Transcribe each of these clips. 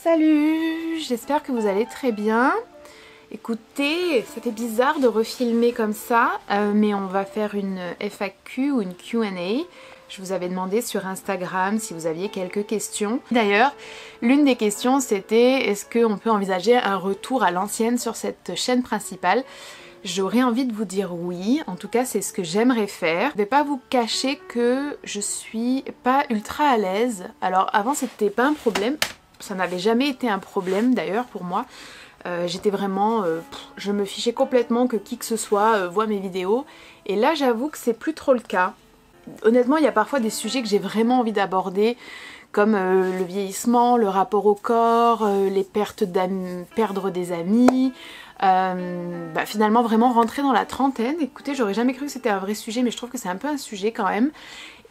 Salut, j'espère que vous allez très bien. Écoutez, c'était bizarre de refilmer comme ça, mais on va faire une FAQ ou une Q&A. Je vous avais demandé sur Instagram si vous aviez quelques questions. D'ailleurs, l'une des questions c'était est-ce qu'on peut envisager un retour à l'ancienne sur cette chaîne principale? J'aurais envie de vous dire oui, en tout cas c'est ce que j'aimerais faire. Je vais pas vous cacher que je suis pas ultra à l'aise. Alors avant c'était pas un problème, ça n'avait jamais été un problème d'ailleurs pour moi. J'étais vraiment, je me fichais complètement que qui que ce soit voit mes vidéos. Et là j'avoue que c'est plus trop le cas. Honnêtement il y a parfois des sujets que j'ai vraiment envie d'aborder, comme le vieillissement, le rapport au corps, les perdre des amis, finalement vraiment rentrer dans la trentaine. Écoutez, j'aurais jamais cru que c'était un vrai sujet, mais je trouve que c'est un peu un sujet quand même.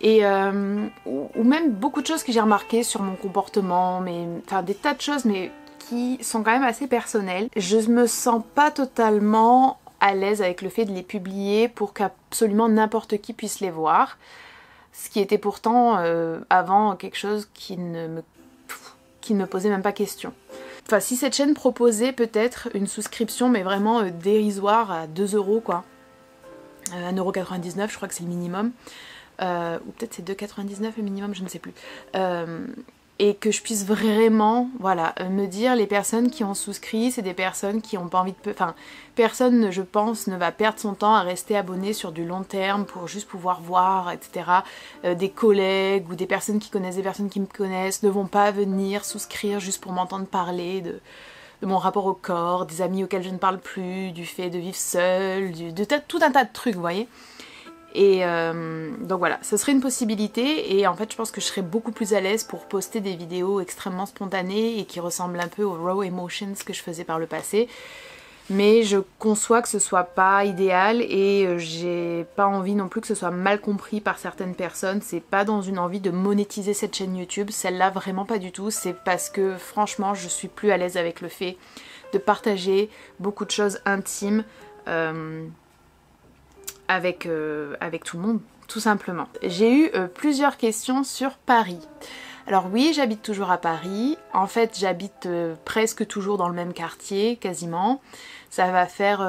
Et ou même beaucoup de choses que j'ai remarquées sur mon comportement, enfin des tas de choses, mais qui sont quand même assez personnelles. Je me sens pas totalement à l'aise avec le fait de les publier pour qu'absolument n'importe qui puisse les voir. Ce qui était pourtant avant quelque chose qui ne me posait même pas question. Enfin, si cette chaîne proposait peut-être une souscription, mais vraiment dérisoire à 2 € quoi. 1,99 € je crois que c'est le minimum. Ou peut-être c'est 2,99 € le minimum, je ne sais plus. Et que je puisse vraiment, voilà, me dire les personnes qui ont souscrit, c'est des personnes qui n'ont pas envie de... Enfin, personne, je pense, ne va perdre son temps à rester abonné sur du long terme pour juste pouvoir voir, etc. Des collègues ou des personnes qui connaissent des personnes qui me connaissent ne vont pas venir souscrire juste pour m'entendre parler de mon rapport au corps, des amis auxquels je ne parle plus, du fait de vivre seule, tout un tas de trucs, vous voyez. Et donc voilà, ce serait une possibilité et en fait je pense que je serais beaucoup plus à l'aise pour poster des vidéos extrêmement spontanées et qui ressemblent un peu aux raw emotions que je faisais par le passé. Mais je conçois que ce soit pas idéal et j'ai pas envie non plus que ce soit mal compris par certaines personnes. C'est pas dans une envie de monétiser cette chaîne YouTube, celle-là vraiment pas du tout. C'est parce que franchement je suis plus à l'aise avec le fait de partager beaucoup de choses intimes avec tout le monde, tout simplement. J'ai eu plusieurs questions sur Paris. Alors oui, j'habite toujours à Paris. En fait, j'habite presque toujours dans le même quartier, quasiment. Ça va faire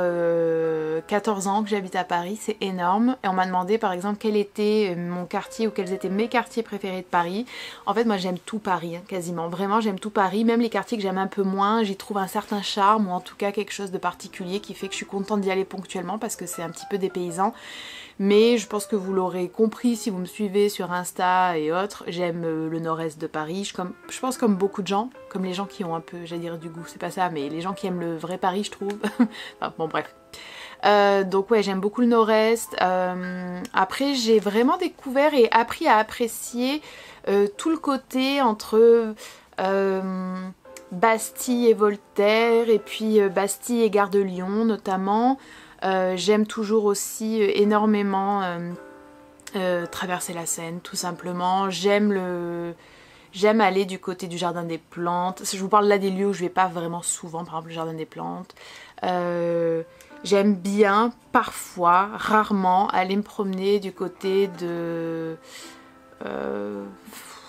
14 ans que j'habite à Paris, c'est énorme. Et on m'a demandé par exemple quel était mon quartier ou quels étaient mes quartiers préférés de Paris. En fait, moi j'aime tout Paris, hein, quasiment. Vraiment, j'aime tout Paris. Même les quartiers que j'aime un peu moins, j'y trouve un certain charme ou en tout cas quelque chose de particulier qui fait que je suis contente d'y aller ponctuellement parce que c'est un petit peu dépaysant. Mais je pense que vous l'aurez compris si vous me suivez sur Insta et autres, j'aime le nord-est de Paris, je pense comme beaucoup de gens, comme les gens qui ont un peu, j'allais dire du goût, c'est pas ça, mais les gens qui aiment le vrai Paris je trouve. Enfin, bon bref. Donc ouais, j'aime beaucoup le nord-est. Après j'ai vraiment découvert et appris à apprécier tout le côté entre Bastille et Voltaire et puis Bastille et Gare de Lyon notamment. J'aime toujours aussi énormément traverser la Seine tout simplement. J'aime aller du côté du jardin des plantes. Je vous parle là des lieux où je vais pas vraiment souvent, par exemple le jardin des plantes. J'aime bien parfois, rarement, aller me promener du côté de...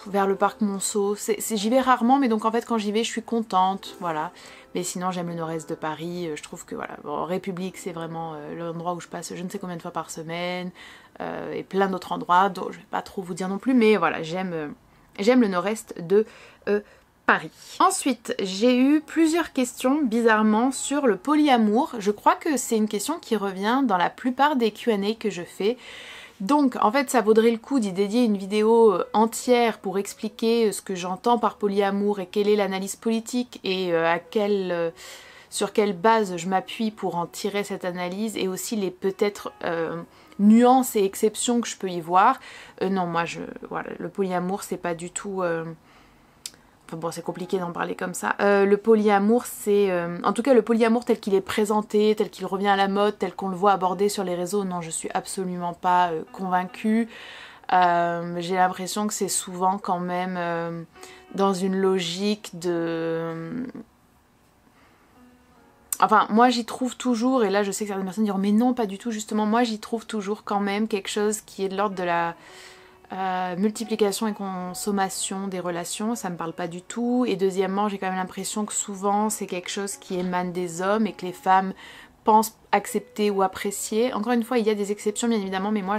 vers le parc Monceau. J'y vais rarement, mais donc en fait quand j'y vais je suis contente, voilà. Mais sinon j'aime le nord-est de Paris, je trouve que voilà, bon, République c'est vraiment l'endroit où je passe je ne sais combien de fois par semaine, et plein d'autres endroits, dont je vais pas trop vous dire non plus, mais voilà, j'aime le nord-est de Paris. Ensuite, j'ai eu plusieurs questions, bizarrement, sur le polyamour. Je crois que c'est une question qui revient dans la plupart des Q&A que je fais. Donc en fait ça vaudrait le coup d'y dédier une vidéo entière pour expliquer ce que j'entends par polyamour et quelle est l'analyse politique et sur quelle base je m'appuie pour en tirer cette analyse et aussi les peut-être nuances et exceptions que je peux y voir. Non, moi voilà, le polyamour c'est pas du tout... Enfin bon, c'est compliqué d'en parler comme ça. Le polyamour, c'est... en tout cas, le polyamour tel qu'il est présenté, tel qu'il revient à la mode, tel qu'on le voit abordé sur les réseaux, non, je suis absolument pas convaincue. J'ai l'impression que c'est souvent quand même dans une logique de... Enfin, moi j'y trouve toujours, et là je sais que certaines personnes diront mais non, pas du tout, justement, moi j'y trouve toujours quand même quelque chose qui est de l'ordre de la... Multiplication et consommation des relations, ça me parle pas du tout. Et deuxièmement, j'ai quand même l'impression que souvent c'est quelque chose qui émane des hommes et que les femmes pensent accepter ou apprécier. Encore une fois, il y a des exceptions bien évidemment, mais moi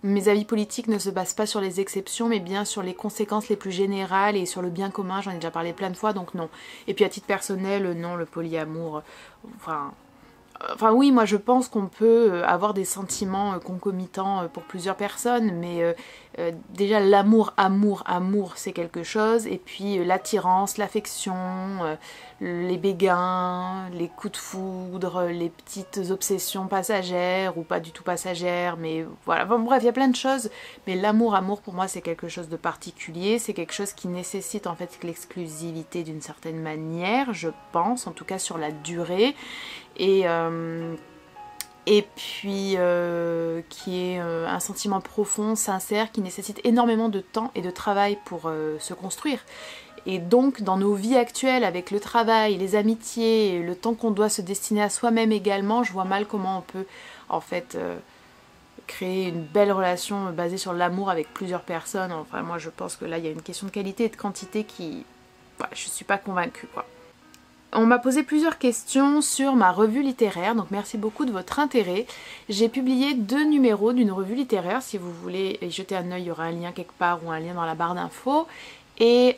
mes avis politiques ne se basent pas sur les exceptions, mais bien sur les conséquences les plus générales et sur le bien commun. J'en ai déjà parlé plein de fois, donc non. Et puis à titre personnel, non, le polyamour, Enfin oui, moi je pense qu'on peut avoir des sentiments concomitants pour plusieurs personnes, mais déjà l'amour, amour, c'est quelque chose, et puis l'attirance, l'affection, les béguins, les coups de foudre, les petites obsessions passagères ou pas du tout passagères, mais voilà, bon, bref, il y a plein de choses, mais l'amour, pour moi c'est quelque chose de particulier, c'est quelque chose qui nécessite en fait l'exclusivité d'une certaine manière, je pense, en tout cas sur la durée, et puis qui est un sentiment profond, sincère, qui nécessite énormément de temps et de travail pour se construire. Et donc dans nos vies actuelles, avec le travail, les amitiés, le temps qu'on doit se destiner à soi-même également, je vois mal comment on peut en fait créer une belle relation basée sur l'amour avec plusieurs personnes. Enfin moi je pense que là il y a une question de qualité et de quantité qui... Ouais, je suis pas convaincue quoi. On m'a posé plusieurs questions sur ma revue littéraire, donc merci beaucoup de votre intérêt. J'ai publié 2 numéros d'une revue littéraire, si vous voulez y jeter un œil, il y aura un lien quelque part ou un lien dans la barre d'infos. Et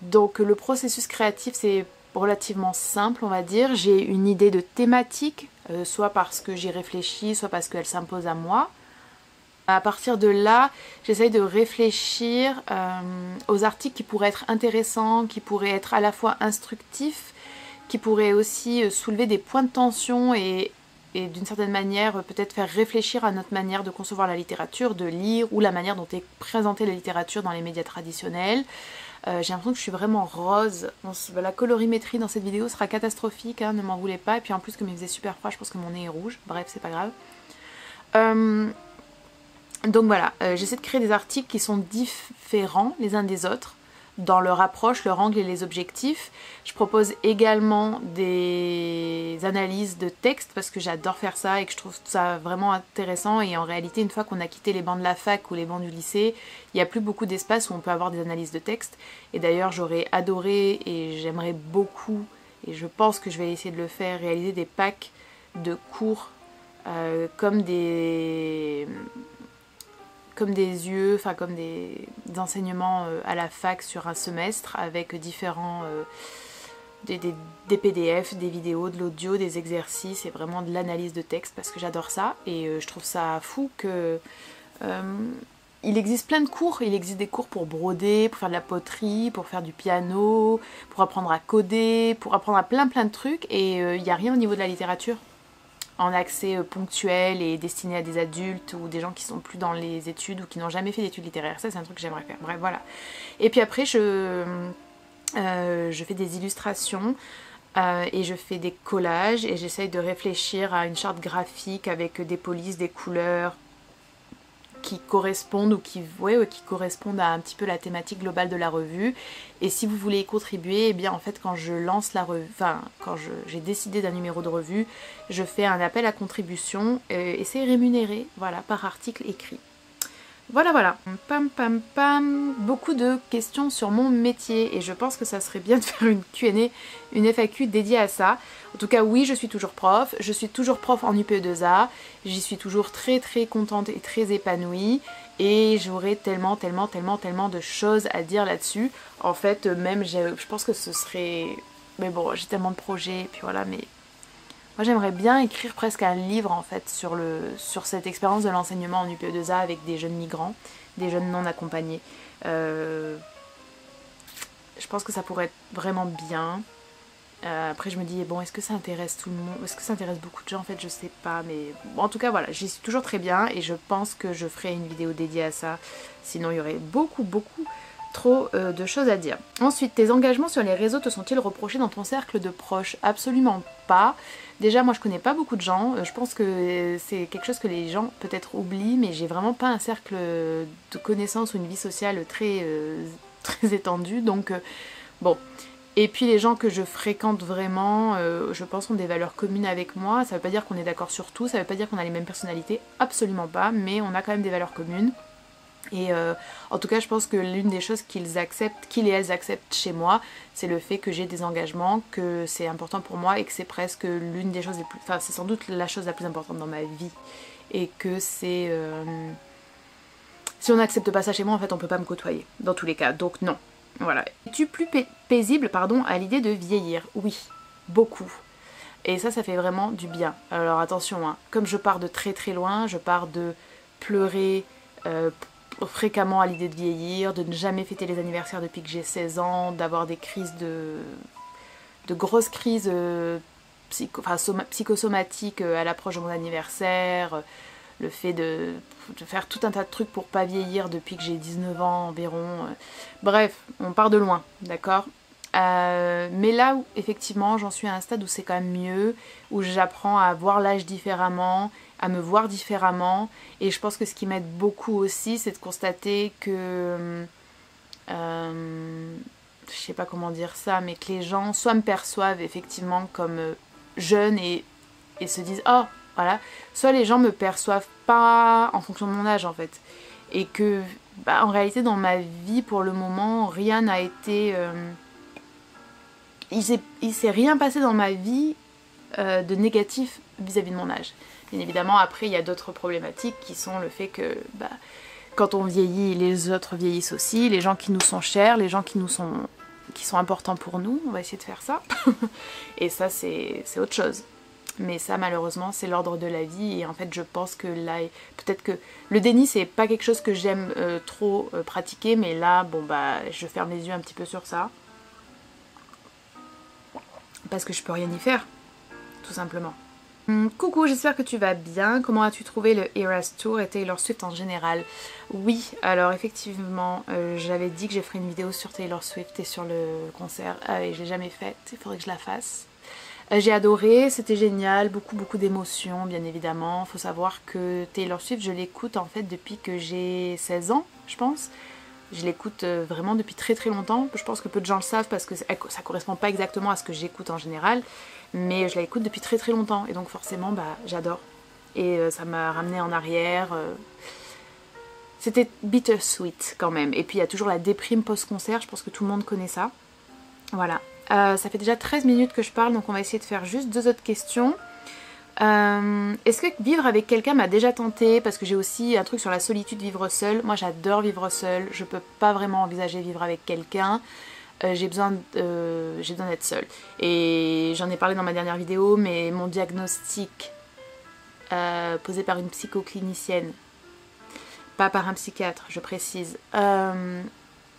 donc le processus créatif c'est relativement simple on va dire. J'ai une idée de thématique, soit parce que j'y réfléchis, soit parce qu'elle s'impose à moi. À partir de là, j'essaye de réfléchir aux articles qui pourraient être intéressants, qui pourraient être à la fois instructifs, qui pourraient aussi soulever des points de tension et d'une certaine manière peut-être faire réfléchir à notre manière de concevoir la littérature, de lire, ou la manière dont est présentée la littérature dans les médias traditionnels. J'ai l'impression que je suis vraiment rose. La colorimétrie dans cette vidéo sera catastrophique, hein, ne m'en voulez pas. Et puis en plus, comme il faisait super froid, je pense que mon nez est rouge. Bref, c'est pas grave. Donc voilà, j'essaie de créer des articles qui sont différents les uns des autres dans leur approche, leur angle et les objectifs. Je propose également des analyses de texte parce que j'adore faire ça et que je trouve ça vraiment intéressant. Et en réalité, une fois qu'on a quitté les bancs de la fac ou les bancs du lycée, il n'y a plus beaucoup d'espace où on peut avoir des analyses de texte. Et d'ailleurs, j'aurais adoré et j'aimerais beaucoup, et je pense que je vais essayer de le faire, réaliser des packs de cours comme des yeux, enfin comme des enseignements à la fac sur un semestre avec différents des PDF, des vidéos, de l'audio, des exercices et vraiment de l'analyse de texte parce que j'adore ça et je trouve ça fou que il existe plein de cours, il existe des cours pour broder, pour faire de la poterie, pour faire du piano, pour apprendre à coder, pour apprendre à plein de trucs et il n'y a rien au niveau de la littérature en accès ponctuel et destiné à des adultes ou des gens qui sont plus dans les études ou qui n'ont jamais fait d'études littéraires. Ça c'est un truc que j'aimerais faire. Bref voilà. Et puis après je fais des illustrations et je fais des collages et j'essaye de réfléchir à une charte graphique avec des polices, des couleurs qui correspondent ou qui correspondent à un petit peu la thématique globale de la revue. Et si vous voulez y contribuer, eh bien en fait quand je lance la revue, enfin quand j'ai décidé d'un numéro de revue, je fais un appel à contribution et c'est rémunéré, voilà, par article écrit. Voilà. Pam. Beaucoup de questions sur mon métier et je pense que ça serait bien de faire une Q&A, une FAQ dédiée à ça. En tout cas, oui, je suis toujours prof. Je suis toujours prof en UPE2A. J'y suis toujours très contente et très épanouie. Et j'aurai tellement de choses à dire là-dessus. En fait, même, je pense que ce serait... Mais bon, j'ai tellement de projets, et puis voilà, mais... Moi j'aimerais bien écrire presque un livre en fait sur cette expérience de l'enseignement en UPE2A avec des jeunes migrants, des jeunes non accompagnés. Je pense que ça pourrait être vraiment bien. Après je me dis bon, est-ce que ça intéresse tout le monde? Est-ce que ça intéresse beaucoup de gens? En fait je sais pas, mais bon, en tout cas voilà, j'y suis toujours très bien et je pense que je ferai une vidéo dédiée à ça. Sinon il y aurait beaucoup trop de choses à dire. Ensuite, tes engagements sur les réseaux te sont-ils reprochés dans ton cercle de proches? Absolument pas. Déjà, moi je connais pas beaucoup de gens, je pense que c'est quelque chose que les gens peut-être oublient, mais j'ai vraiment pas un cercle de connaissances ou une vie sociale très étendue, donc bon. Et puis les gens que je fréquente vraiment, je pense, ont des valeurs communes avec moi. Ça veut pas dire qu'on est d'accord sur tout, ça veut pas dire qu'on a les mêmes personnalités, absolument pas, mais on a quand même des valeurs communes. Et en tout cas, je pense que l'une des choses qu'ils et elles acceptent chez moi, c'est le fait que j'ai des engagements, que c'est important pour moi et que c'est presque l'une des choses les plus... Enfin, c'est sans doute la chose la plus importante dans ma vie. Et que c'est... Si on n'accepte pas ça chez moi, en fait, on peut pas me côtoyer, dans tous les cas. Donc non. Voilà. Es-tu plus paisible, pardon, à l'idée de vieillir? Oui, beaucoup. Et ça fait vraiment du bien. Alors attention, hein, comme je pars de très très loin, je pars de pleurer fréquemment à l'idée de vieillir, de ne jamais fêter les anniversaires depuis que j'ai 16 ans, d'avoir des crises de grosses crises psychosomatiques à l'approche de mon anniversaire, le fait de faire tout un tas de trucs pour pas vieillir depuis que j'ai 19 ans environ. Bref, on part de loin, d'accord? Mais là où effectivement j'en suis à un stade où c'est quand même mieux, où j'apprends à voir l'âge différemment, à me voir différemment, et je pense que ce qui m'aide beaucoup aussi, c'est de constater que je sais pas comment dire ça, mais que les gens soit me perçoivent effectivement comme jeune et se disent oh voilà, soit les gens me perçoivent pas en fonction de mon âge en fait, et que en réalité dans ma vie pour le moment rien n'a été il s'est rien passé dans ma vie de négatif vis-à-vis de mon âge. Bien évidemment, après, il y a d'autres problématiques qui sont le fait que quand on vieillit, les autres vieillissent aussi, les gens qui nous sont chers, les gens qui sont importants pour nous, on va essayer de faire ça. Et ça, c'est autre chose. Mais ça, malheureusement, c'est l'ordre de la vie. Et en fait, je pense que là, peut-être que le déni, c'est pas quelque chose que j'aime trop pratiquer, mais là, bon, je ferme les yeux un petit peu sur ça. Parce que je peux rien y faire, tout simplement. Coucou, j'espère que tu vas bien. Comment as-tu trouvé le Eras Tour et Taylor Swift en général? Oui, alors effectivement, j'avais dit que je ferais une vidéo sur Taylor Swift et sur le concert, et je l'ai jamais faite, il faudrait que je la fasse. J'ai adoré, c'était génial, beaucoup d'émotions bien évidemment. Faut savoir que Taylor Swift, je l'écoute en fait depuis que j'ai 16 ans, je pense. Je l'écoute vraiment depuis très très longtemps. Je pense que peu de gens le savent parce que ça correspond pas exactement à ce que j'écoute en général. Mais je l'écoute depuis très très longtemps. Et donc forcément, j'adore. Et ça m'a ramené en arrière. C'était bittersweet quand même. Et puis il y a toujours la déprime post-concert. Je pense que tout le monde connaît ça. Voilà. Ça fait déjà 13 minutes que je parle. Donc on va essayer de faire juste 2 autres questions. Est-ce que vivre avec quelqu'un m'a déjà tenté? Parce que j'ai aussi un truc sur la solitude, vivre seule. Moi j'adore vivre seule, je peux pas vraiment envisager vivre avec quelqu'un. J'ai besoin d'être seule. Et j'en ai parlé dans ma dernière vidéo, mais mon diagnostic posé par une psychoclinicienne, pas par un psychiatre, je précise,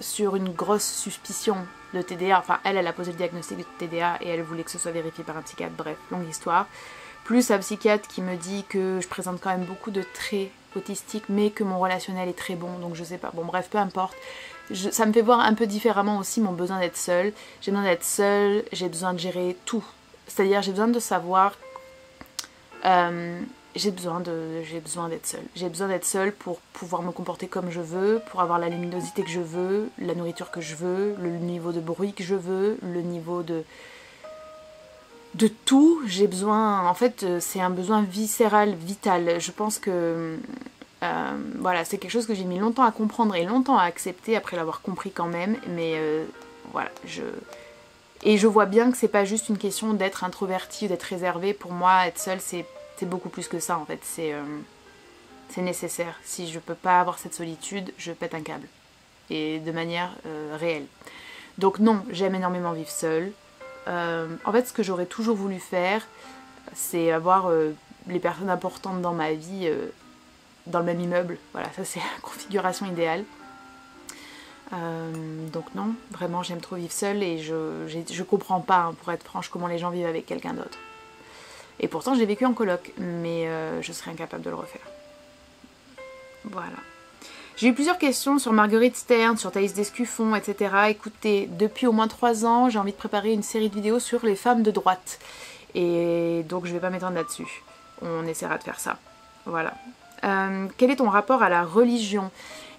sur une grosse suspicion de TDA, enfin elle a posé le diagnostic de TDA et elle voulait que ce soit vérifié par un psychiatre, bref, longue histoire. Plus un psychiatre qui me dit que je présente quand même beaucoup de traits autistiques, mais que mon relationnel est très bon, donc je sais pas. Bon bref, peu importe. Ça me fait voir un peu différemment aussi mon besoin d'être seule. J'ai besoin d'être seule, j'ai besoin de gérer tout. C'est-à-dire j'ai besoin de savoir... j'ai besoin d'être seule. J'ai besoin d'être seule pour pouvoir me comporter comme je veux, pour avoir la luminosité que je veux, la nourriture que je veux, le niveau de bruit que je veux, le niveau de tout. J'ai besoin, en fait c'est un besoin viscéral, vital. Je pense que voilà, c'est quelque chose que j'ai mis longtemps à comprendre et longtemps à accepter après l'avoir compris quand même, mais voilà, et je vois bien que c'est pas juste une question d'être introvertie ou d'être réservée. Pour moi, être seule, c'est beaucoup plus que ça en fait, c'est nécessaire. Si je peux pas avoir cette solitude, je pète un câble, et de manière réelle. Donc non, j'aime énormément vivre seule. En fait, ce que j'aurais toujours voulu faire, c'est avoir les personnes importantes dans ma vie dans le même immeuble. Voilà, ça c'est la configuration idéale. Donc non, vraiment j'aime trop vivre seule et je comprends pas, hein, pour être franche, comment les gens vivent avec quelqu'un d'autre. Et pourtant j'ai vécu en coloc, mais je serais incapable de le refaire. Voilà. J'ai eu plusieurs questions sur Marguerite Stern, sur Thaïs Descuffon, etc. Écoutez, depuis au moins 3 ans, j'ai envie de préparer une série de vidéos sur les femmes de droite. Et donc je vais pas m'étendre là-dessus. On essaiera de faire ça. Voilà. Quel est ton rapport à la religion?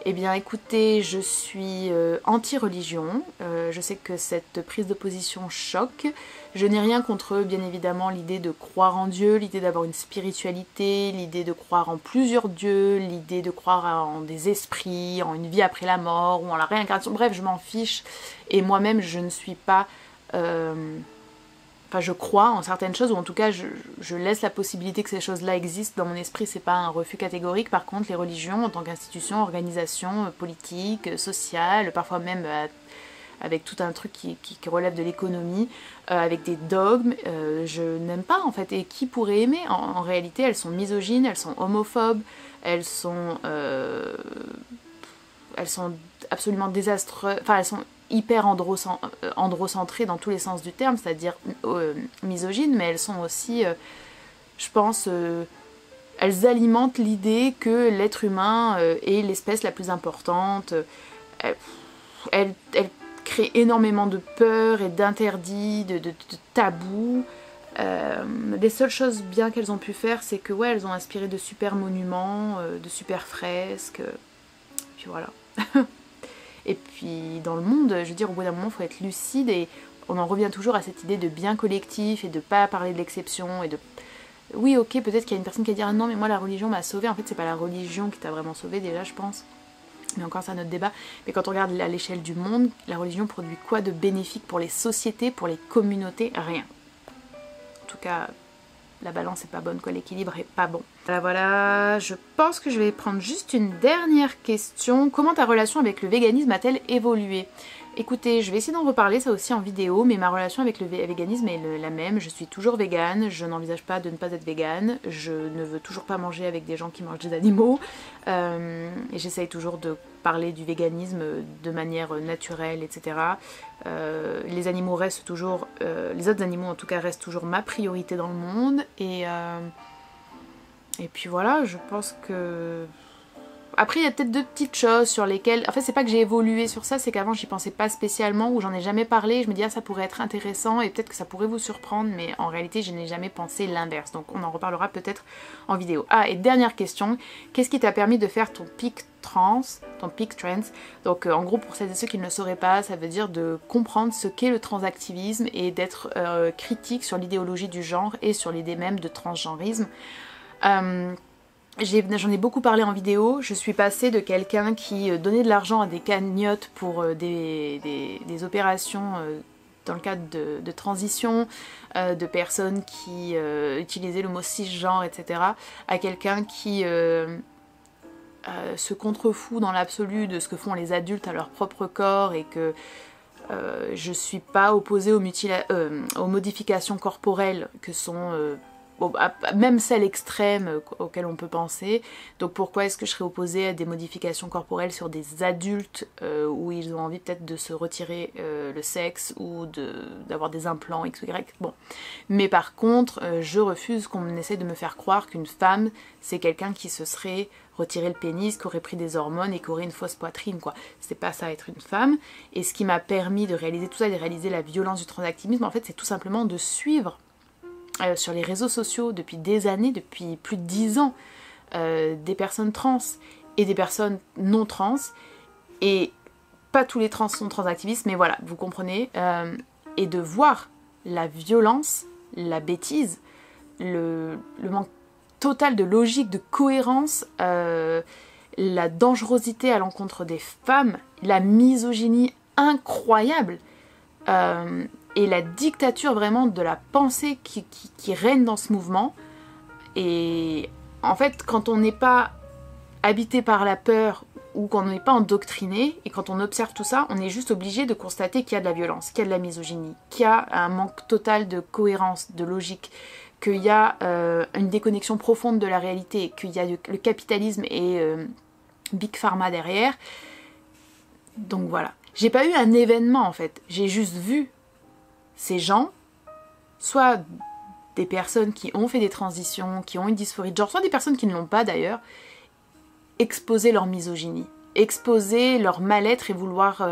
Eh bien écoutez, je suis anti-religion, je sais que cette prise de position choque, je n'ai rien contre bien évidemment l'idée de croire en Dieu, l'idée d'avoir une spiritualité, l'idée de croire en plusieurs dieux, l'idée de croire en des esprits, en une vie après la mort ou en la réincarnation, bref je m'en fiche et moi-même je ne suis pas... Enfin, je crois en certaines choses, ou en tout cas, je laisse la possibilité que ces choses-là existent dans mon esprit. C'est pas un refus catégorique. Par contre, les religions, en tant qu'institution, organisation politique, sociale, parfois même avec tout un truc qui relève de l'économie, avec des dogmes, je n'aime pas en fait. Et qui pourrait aimer en réalité, elles sont misogynes, elles sont homophobes, elles sont absolument désastreuses. Enfin, elles sont hyper androcentrées dans tous les sens du terme, c'est-à-dire misogynes, mais elles sont aussi, je pense, elles alimentent l'idée que l'être humain est l'espèce la plus importante. Elles créent énormément de peur et d'interdits, de tabous. Les seules choses bien qu'elles ont pu faire, c'est que ouais, elles ont inspiré de super monuments, de super fresques, puis voilà. Et puis dans le monde, je veux dire, au bout d'un moment, il faut être lucide et on en revient toujours à cette idée de bien collectif et de pas parler de l'exception et de... Oui, ok, peut-être qu'il y a une personne qui va dire ah non, mais moi la religion m'a sauvé. En fait, c'est pas la religion qui t'a vraiment sauvé déjà, je pense. Mais encore, c'est un autre débat. Mais quand on regarde à l'échelle du monde, la religion produit quoi de bénéfique pour les sociétés, pour les communautés? Rien. En tout cas, la balance est pas bonne, quoi, l'équilibre est pas bon. Voilà, je pense que je vais prendre juste une dernière question. Comment ta relation avec le véganisme a-t-elle évolué? Écoutez, je vais essayer d'en reparler ça aussi en vidéo, mais ma relation avec le véganisme est la même. Je suis toujours végane, je n'envisage pas de ne pas être végane, je ne veux toujours pas manger avec des gens qui mangent des animaux, et j'essaye toujours de parler du véganisme de manière naturelle, etc. Les animaux restent toujours, les autres animaux en tout cas restent toujours ma priorité dans le monde, et puis voilà, je pense que... Après, il y a peut-être deux petites choses sur lesquelles... En fait, c'est pas que j'ai évolué sur ça, c'est qu'avant, j'y pensais pas spécialement, ou j'en ai jamais parlé. Je me dis, ah, ça pourrait être intéressant, et peut-être que ça pourrait vous surprendre, mais en réalité, je n'ai jamais pensé l'inverse. Donc, on en reparlera peut-être en vidéo. Ah, et dernière question, qu'est-ce qui t'a permis de faire ton pic trans? Donc, en gros, pour celles et ceux qui ne le sauraient pas, ça veut dire de comprendre ce qu'est le transactivisme et d'être critique sur l'idéologie du genre et sur l'idée même de transgenrisme. J'en ai beaucoup parlé en vidéo, je suis passée de quelqu'un qui donnait de l'argent à des cagnottes pour des opérations dans le cadre de transition, de personnes qui utilisaient le mot cisgenre, etc., à quelqu'un qui se contrefout dans l'absolu de ce que font les adultes à leur propre corps et que je suis pas opposée aux modifications corporelles que sont... même celles extrêmes auxquelles on peut penser. Donc pourquoi est-ce que je serais opposée à des modifications corporelles sur des adultes où ils ont envie peut-être de se retirer le sexe ou d'avoir des implants X ou Y. Bon. Mais par contre, je refuse qu'on essaie de me faire croire qu'une femme, c'est quelqu'un qui se serait retiré le pénis, qui aurait pris des hormones et qui aurait une fausse poitrine, quoi. C'est pas ça être une femme. Et ce qui m'a permis de réaliser tout ça, de réaliser la violence du transactivisme, en fait, c'est tout simplement de suivre sur les réseaux sociaux depuis des années, depuis plus de 10 ans, des personnes trans et des personnes non trans, et pas tous les trans sont transactivistes, mais voilà, vous comprenez, et de voir la violence, la bêtise, le manque total de logique, de cohérence, la dangerosité à l'encontre des femmes, la misogynie incroyable, et la dictature vraiment de la pensée qui règne dans ce mouvement. Et en fait, quand on n'est pas habité par la peur ou qu'on n'est pas endoctriné, et quand on observe tout ça, on est juste obligé de constater qu'il y a de la violence, qu'il y a de la misogynie, qu'il y a un manque total de cohérence, de logique, qu'il y a une déconnexion profonde de la réalité, qu'il y a le capitalisme et Big Pharma derrière. Donc voilà. J'ai pas eu un événement en fait, j'ai juste vu ces gens, soit des personnes qui ont fait des transitions, qui ont une dysphorie de genre, soit des personnes qui ne l'ont pas d'ailleurs, exposer leur misogynie, exposer leur mal-être et vouloir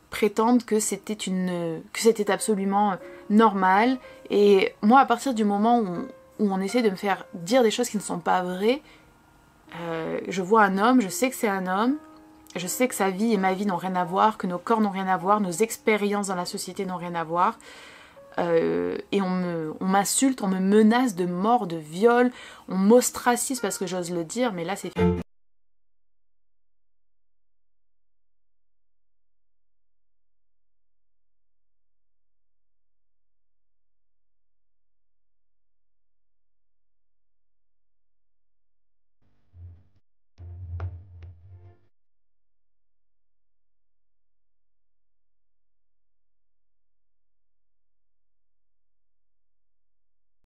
prétendre que c'était absolument normal. Et moi, à partir du moment où on essaie de me faire dire des choses qui ne sont pas vraies, je vois un homme, je sais que c'est un homme, Je sais que sa vie et ma vie n'ont rien à voir, que nos corps n'ont rien à voir, nos expériences dans la société n'ont rien à voir. Et on m'insulte, on me menace de mort, de viol, on m'ostracise parce que j'ose le dire, mais là c'est...